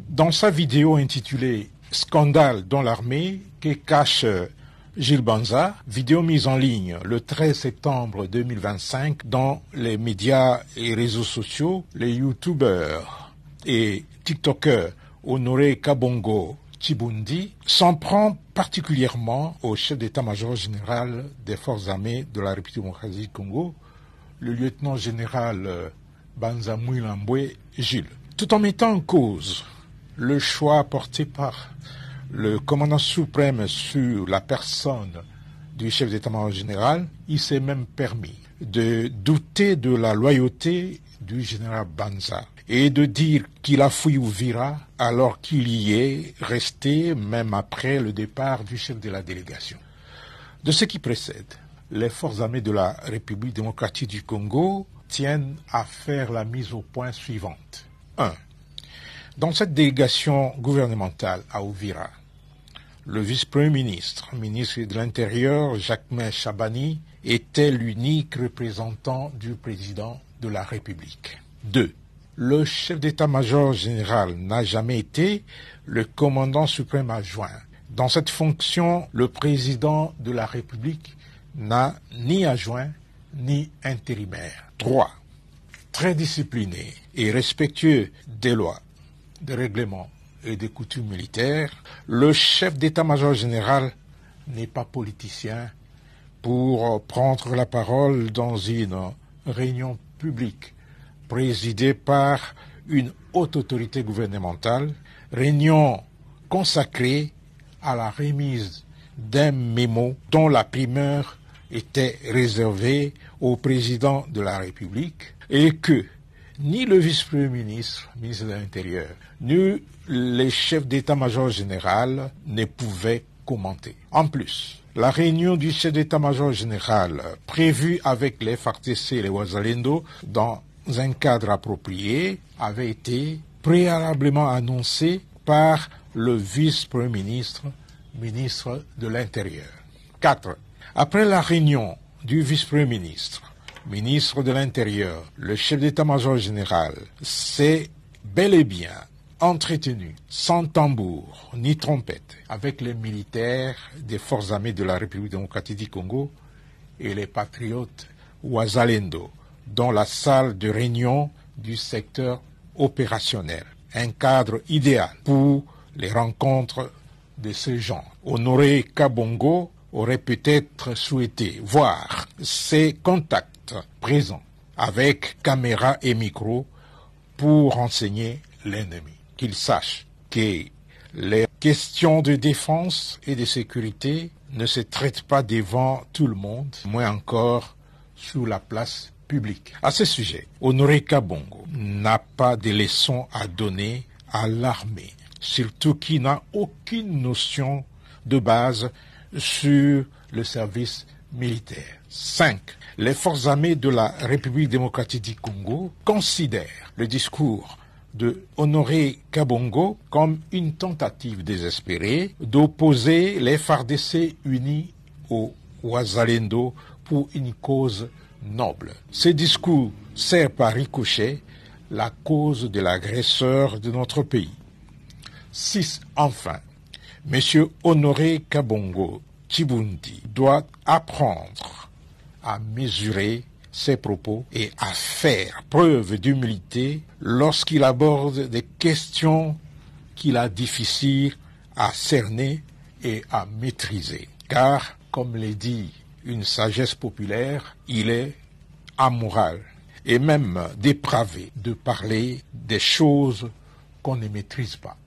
Dans sa vidéo intitulée « Scandale dans l'armée » que cache Gilles Banza, vidéo mise en ligne le 13 septembre 2025 dans les médias et réseaux sociaux, les youtubeurs et tiktokers Honoré Kabongo Chibundi s'en prend particulièrement au chef d'état-major général des forces armées de la République démocratique du Congo, le lieutenant-général Banza Mouilambwe Gilles, tout en mettant en cause le choix porté par le commandant suprême sur la personne du chef d'état-major général. Il s'est même permis de douter de la loyauté du général Banza et de dire qu'il a fui Uvira alors qu'il y est resté même après le départ du chef de la délégation. De ce qui précède, les forces armées de la République démocratique du Congo tiennent à faire la mise au point suivante. 1. Dans cette délégation gouvernementale à Uvira, le vice-premier ministre, ministre de l'Intérieur, Jacquemain Chabani, était l'unique représentant du président de la République. 2. Le chef d'état-major général n'a jamais été le commandant suprême adjoint. Dans cette fonction, le président de la République n'a ni adjoint ni intérimaire. 3. Très discipliné et respectueux des lois, des règlements et des coutumes militaires, le chef d'état-major général n'est pas politicien pour prendre la parole dans une réunion publique présidée par une haute autorité gouvernementale, réunion consacrée à la remise d'un mémo dont la primeur était réservée au président de la République et que ni le vice-premier ministre, ministre de l'Intérieur, ni les chefs d'état-major général ne pouvaient commenter. En plus, la réunion du chef d'état-major général prévue avec les FARDC et les Wazalendo dans un cadre approprié avait été préalablement annoncée par le vice-premier ministre, ministre de l'Intérieur. 4. Après la réunion du vice-premier ministre, ministre de l'Intérieur, le chef d'état-major général s'est bel et bien entretenu, sans tambour ni trompette, avec les militaires des forces armées de la République démocratique du Congo et les patriotes Wazalendo, dans la salle de réunion du secteur opérationnel. Un cadre idéal pour les rencontres de ce genre. Honoré Kabongo aurait peut-être souhaité voir ces contacts présents avec caméra et micro pour renseigner l'ennemi. Qu'il sache que les questions de défense et de sécurité ne se traitent pas devant tout le monde, moins encore sur la place publique. À ce sujet, Honoré Kabongo n'a pas de leçons à donner à l'armée, surtout qui n'a aucune notion de base sur le service militaire. 5. Les forces armées de la République démocratique du Congo considèrent le discours de Honoré Kabongo comme une tentative désespérée d'opposer les FARDC unis aux Wazalendo pour une cause noble. Ce discours sert par ricochet la cause de l'agresseur de notre pays. 6. Enfin, M. Honoré Kabongo Chibundi doit apprendre à mesurer ses propos et à faire preuve d'humilité lorsqu'il aborde des questions qu'il a difficiles à cerner et à maîtriser. Car, comme le dit une sagesse populaire, il est amoral et même dépravé de parler des choses qu'on ne maîtrise pas.